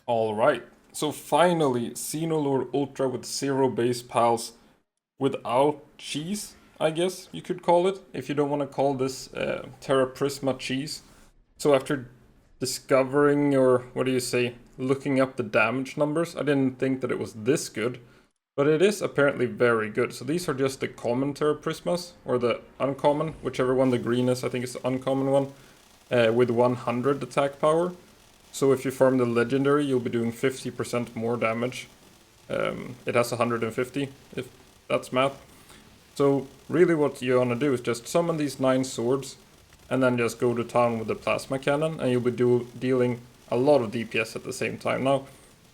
Alright, so finally, Xenolord Ultra with zero base pals without cheese, I guess you could call it, if you don't want to call this Terraprisma cheese. So after discovering, or what do you say, looking up the damage numbers, I didn't think that it was this good, but it is apparently very good. So these are just the common Terraprismas, or the uncommon, whichever one the green is, I think it's the uncommon one, with 100 attack power. So if you farm the legendary, you'll be doing 50% more damage. It has 150, if that's math. So really what you want to do is just summon these 9 swords, and then just go to town with the plasma cannon, and you'll be dealing a lot of DPS at the same time. Now,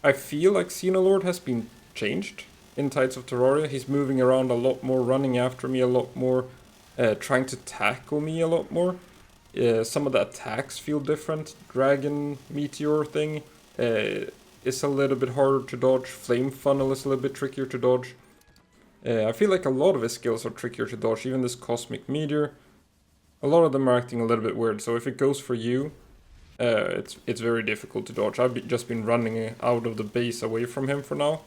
I feel like Xenolord has been changed in Tides of Terraria. He's moving around a lot more, running after me a lot more, trying to tackle me a lot more. Some of the attacks feel different. Dragon Meteor thing is a little bit harder to dodge. Flame Funnel is a little bit trickier to dodge. I feel like a lot of his skills are trickier to dodge, even this Cosmic Meteor. A lot of them are acting a little bit weird, so if it goes for you, it's very difficult to dodge. Just been running out of the base away from him for now.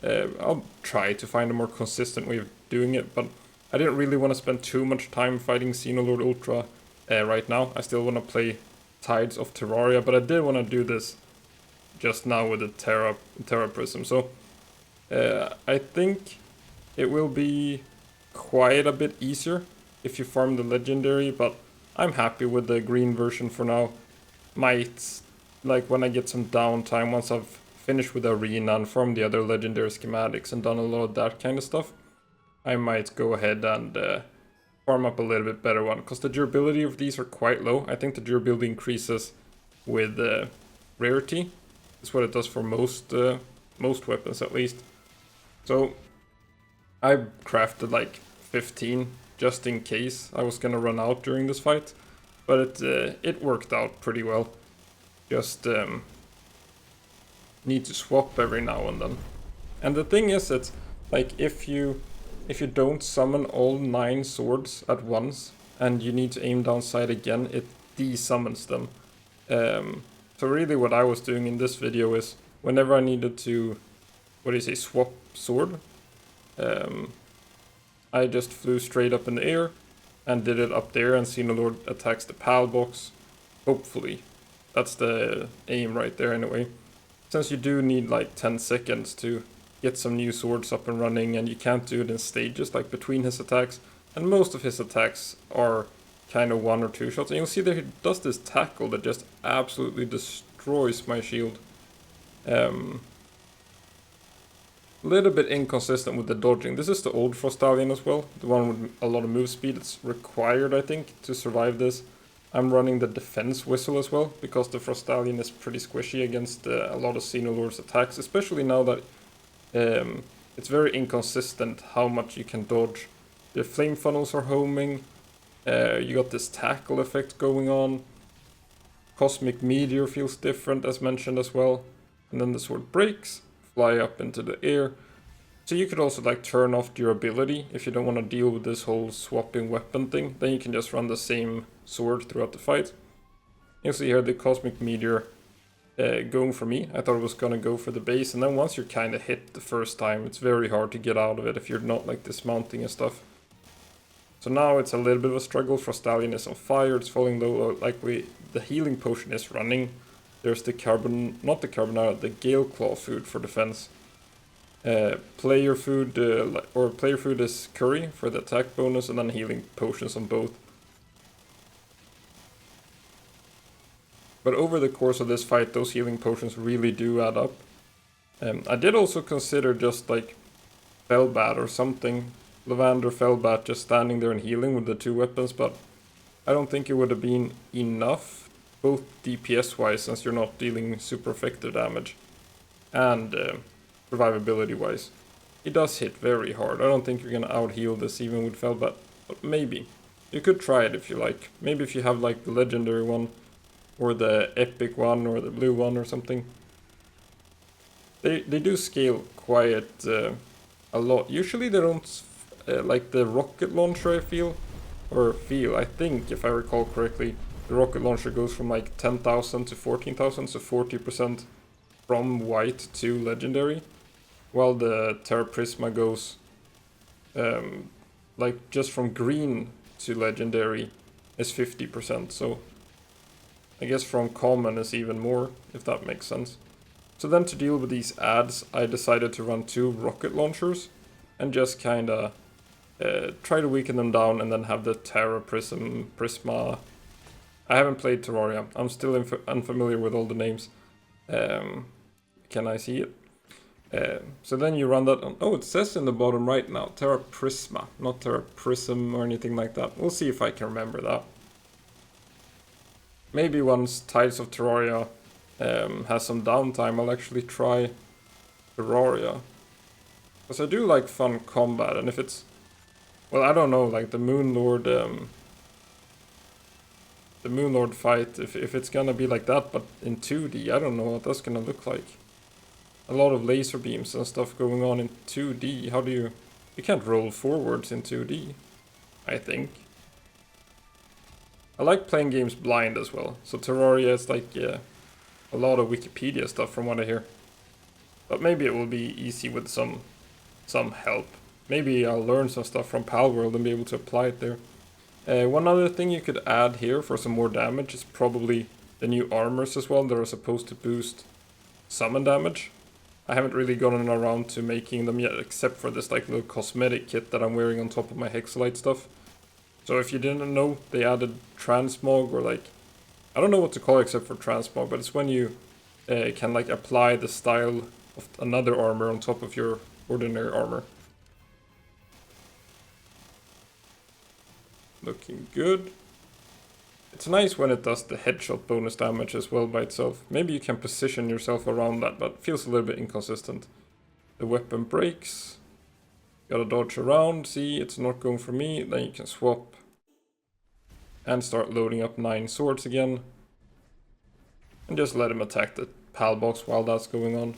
I'll try to find a more consistent way of doing it, but I didn't really want to spend too much time fighting Xenolord Ultra right now. I still want to play Tides of Terraria, but I did want to do this just now with the Terraprism. So I think it will be quite a bit easier if you farm the legendary, but I'm happy with the green version for now. Might, like when I get some downtime, once I've finished with the arena and farmed the other legendary schematics and done a lot of that kind of stuff, I might go ahead and farm up a little bit better one, because the durability of these are quite low. I think the durability increases with rarity. That's what it does for most weapons at least. So I crafted like 15 just in case I was gonna run out during this fight, but it worked out pretty well. Just need to swap every now and then. And the thing is, it's like if you don't summon all 9 swords at once and you need to aim down sight again, it desummons them. So really what I was doing in this video is whenever I needed to, swap sword, I just flew straight up in the air and did it up there, and Xenolord attacks the PAL box, hopefully. That's the aim right there anyway. Since you do need like 10 seconds to get some new swords up and running, and you can't do it in stages like between his attacks, and most of his attacks are kind of 1 or 2 shots. And you'll see that he does this tackle that just absolutely destroys my shield. Little bit inconsistent with the dodging. This is the old Frostallion as well, the one with a lot of move speed. It's required, I think, to survive this. I'm running the defense whistle as well, because the Frostallion is pretty squishy against a lot of Xenolord's attacks, especially now that it's very inconsistent how much you can dodge. The flame funnels are homing, you got this tackle effect going on, Cosmic Meteor feels different as mentioned as well, and then the sword breaks, fly up into the air. So you could also like turn off durability if you don't want to deal with this whole swapping weapon thing. Then you can just run the same sword throughout the fight. You see here the Cosmic Meteor going for me. I thought it was gonna go for the base, and then once you're kind of hit the first time, it's very hard to get out of it if you're not like dismounting and stuff. So now it's a little bit of a struggle. Frostallion is on fire, it's falling low, like the healing potion is running. There's the the Gale Claw food for defense. Player food is curry for the attack bonus, and then healing potions on both. But over the course of this fight, those healing potions really do add up. I did also consider just like Fellbat or something, Lavender Fellbat, just standing there and healing with the 2 weapons, but I don't think it would have been enough, both DPS wise, since you're not dealing super effective damage, and survivability wise. It does hit very hard. I don't think you're gonna out heal this even with Fellbat, but maybe. You could try it if you like. Maybe if you have like the legendary one, or the epic one, or the blue one or something. They do scale quite a lot. Usually they don't, like the rocket launcher I think if I recall correctly, the rocket launcher goes from like 10,000 to 14,000, so 40% from white to legendary, while the Terraprisma goes like just from green to legendary is 50%, so I guess from common is even more, if that makes sense. So then to deal with these ads, I decided to run 2 rocket launchers and just kinda try to weaken them down and then have the Prisma. I haven't played Terraria, I'm still unfamiliar with all the names. Can I see it? So then you run that on, oh, it says in the bottom right now, Terraprisma, not Terraprism or anything like that. We'll see if I can remember that. Maybe once Tides of Terraria has some downtime, I'll actually try Terraria. Because I do like fun combat, and if it's, well, I don't know, like the Moonlord fight, if it's gonna be like that, but in 2D, I don't know what that's gonna look like. A lot of laser beams and stuff going on in 2D. How do you can't roll forwards in 2D, I think. I like playing games blind as well. So Terraria is like a lot of Wikipedia stuff from what I hear. But maybe it will be easy with some help. Maybe I'll learn some stuff from Palworld and be able to apply it there. One other thing you could add here for some more damage is probably the new armors as well. That are supposed to boost summon damage. I haven't really gotten around to making them yet, except for this like little cosmetic kit that I'm wearing on top of my Hexalite stuff. So if you didn't know, they added transmog, or like, I don't know what to call it except for transmog, but it's when you can like apply the style of another armor on top of your ordinary armor. Looking good. It's nice when it does the headshot bonus damage as well by itself. Maybe you can position yourself around that, but it feels a little bit inconsistent. The weapon breaks. Gotta dodge around. See, it's not going for me. Then you can swap. And start loading up 9 swords again. And just let him attack the pal box while that's going on.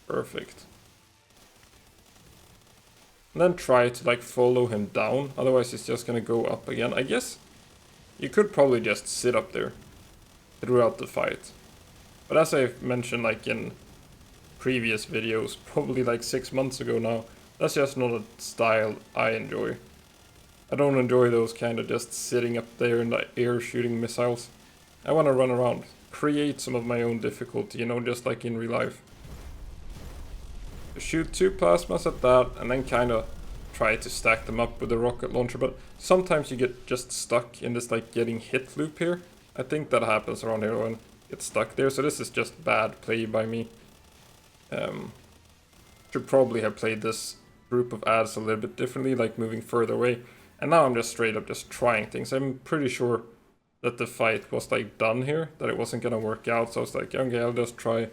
Perfect. And then try to like follow him down, otherwise he's just gonna go up again. I guess you could probably just sit up there throughout the fight. But as I mentioned like in previous videos, probably like 6 months ago now, that's just not a style I enjoy. I don't enjoy those kind of just sitting up there in the air shooting missiles. I want to run around, create some of my own difficulty, you know, just like in real life. Shoot 2 plasmas at that and then kind of try to stack them up with the rocket launcher, but sometimes you get just stuck in this like getting hit loop here. I think that happens around here when you get stuck there, so this is just bad play by me. Should probably have played this group of ads a little bit differently, like moving further away, and now I'm just straight up just trying things. I'm pretty sure that the fight was like done here, that it wasn't gonna work out, so I was like, okay, I'll just try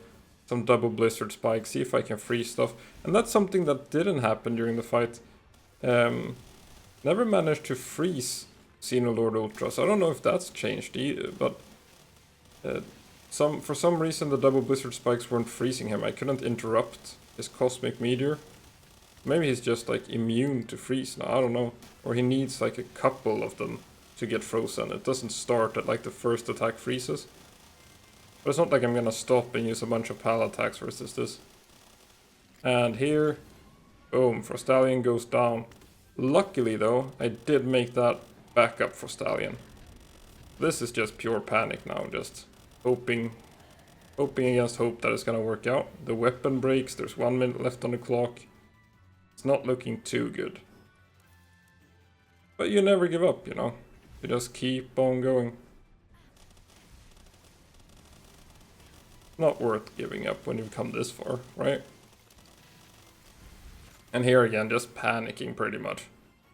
some double blizzard spikes, see if I can freeze stuff. And that's something that didn't happen during the fight. Never managed to freeze Xenolord Ultra, so I don't know if that's changed either, but for some reason the double blizzard spikes weren't freezing him. I couldn't interrupt his cosmic meteor. Maybe he's just like immune to freeze now, I don't know. Or he needs like a couple of them to get frozen. It doesn't start at like the first attack freezes. But it's not like I'm gonna stop and use a bunch of pal attacks versus this. And here, boom, Frostallion goes down. Luckily though, I did make that backup Frostallion. This is just pure panic now, just hoping against hope that it's gonna work out. The weapon breaks, there's 1 minute left on the clock. It's not looking too good. But you never give up, you know. You just keep on going. Not worth giving up when you've come this far, right? And here again, just panicking pretty much.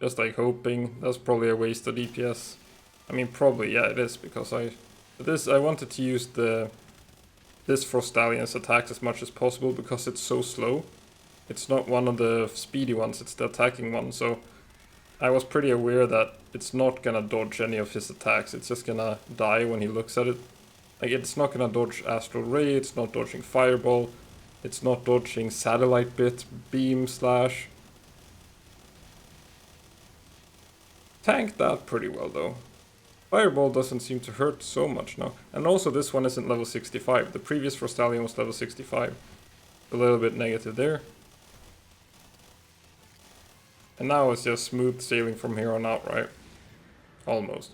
Just like hoping. That's probably a waste of DPS. I mean, probably, yeah, it is, because I wanted to use this Frostallion's attacks as much as possible because it's so slow. It's not one of the speedy ones, it's the attacking one, so I was pretty aware that it's not gonna dodge any of his attacks, it's just gonna die when he looks at it. Like, it's not gonna dodge Astral Ray, it's not dodging Fireball, it's not dodging Satellite Bit, Beam Slash. Tanked that pretty well though. Fireball doesn't seem to hurt so much now. And also this one isn't level 65. The previous Frostallion was level 65. A little bit negative there. And now it's just smooth sailing from here on out, right? Almost.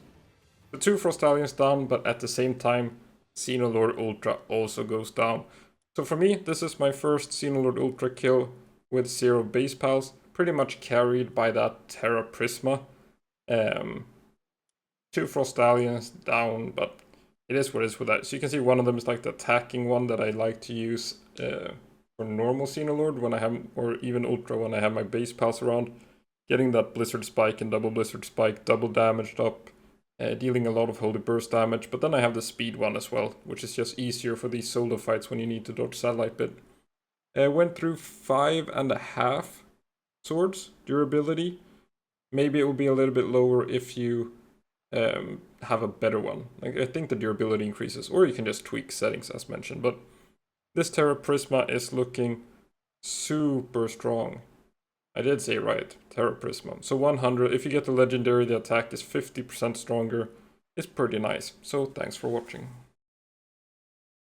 The 2 Frostallions down, but at the same time, Xenolord Ultra also goes down. So for me, this is my first Xenolord Ultra kill with 0 base pals. Pretty much carried by that Terraprisma. 2 Frostallions down, but it is what it is with that. So you can see one of them is like the attacking one that I like to use for normal Xenolord when I have, or even Ultra when I have my base pals around. Getting that Blizzard Spike and double Blizzard Spike, double damaged up, dealing a lot of Holy Burst damage. But then I have the speed one as well, which is just easier for these solo fights when you need to dodge Satellite Bit. Went through 5.5 swords durability. Maybe it will be a little bit lower if you have a better one. Like, I think the durability increases, or you can just tweak settings as mentioned. But this Terraprisma is looking super strong. I did say right, Terraprisma. So 100, if you get the legendary, the attack is 50% stronger. It's pretty nice. So thanks for watching.